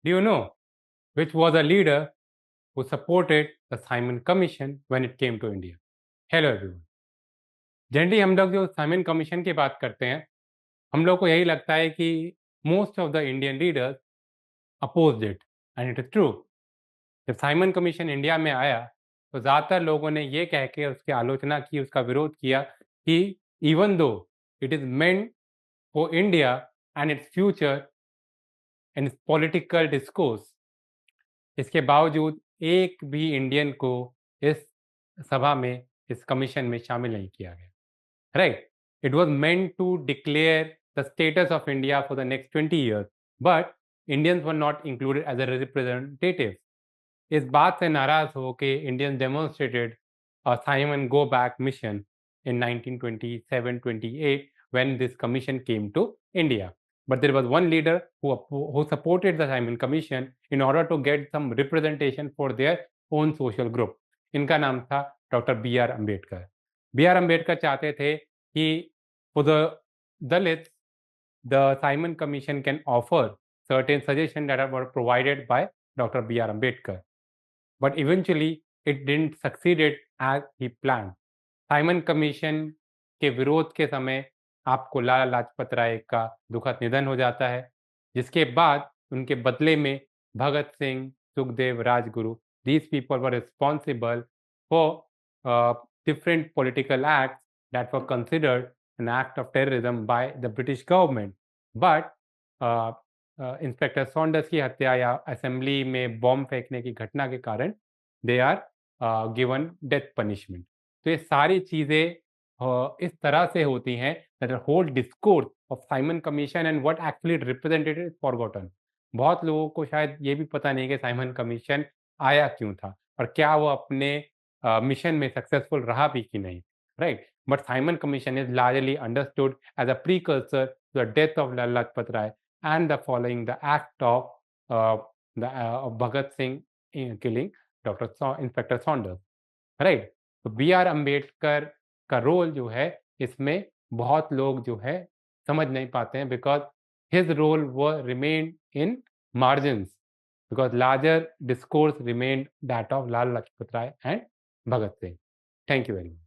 Do you know which was a leader who supported the Simon Commission when it came to India? Hello everyone. Generally हम लोग जो Simon commission की बात करते हैं, हम लोग को यही लगता है कि most of the Indian leaders opposed it, and it is true. जब साइमन कमीशन इंडिया में आया तो ज़्यादातर लोगों ने ये कह के उसकी आलोचना की, उसका विरोध किया कि even though it is meant for India and its future and it's political discourse, इसके बावजूद एक भी इंडियन को इस सभा में, इस कमीशन में शामिल नहीं किया गया। Right. It was meant to declare the status of India for the next 20 years, but Indians were not included as a representatives. इस बात से नाराज हो के Indians demonstrated a Simon Go Back mission in 1927-28 when this commission came to India. But there was one leader who supported the Simon Commission in order to get some representation for their own social group. इनका नाम था doctor B R Ambedkar. B R Ambedkar चाहते थे कि for the Dalits, the Simon Commission can offer certain suggestions that were provided by Dr. B.R. Ambedkar. But eventually, it didn't succeeded as he planned. Simon commission के विरोध के समय आपको लाला लाजपत राय का दुखद निधन हो जाता है, जिसके बाद उनके बदले में Bhagat Singh, Sukhdev, Rajguru, these people were responsible for different political acts that were considered an act of terrorism by the British government. But inspector Saunders की हत्या या असेंबली में बॉम्ब फेंकने की घटना के कारण they are given death punishment. तो ये सारी चीज़ें इस तरह से होती हैं that whole discourse of Simon commission and what actually represented is forgotten. बहुत लोगों को शायद ये भी पता नहीं कि साइमन कमीशन आया क्यों था और क्या वो अपने मिशन में सक्सेसफुल रहा भी कि नहीं, right. But Simon commission is largely understood as a precursor to the death of Lala Lajpat Rai and the following the act of Bhagat Singh in killing Dr. Inspector Saunders, right? तो बी आर अम्बेडकर का role जो है इसमें बहुत लोग जो है समझ नहीं पाते हैं, बिकॉज हिज रोल वो remain in margins, because larger discourse remain that of Lal Lajpat Rai and Bhagat Singh. Thank you very much.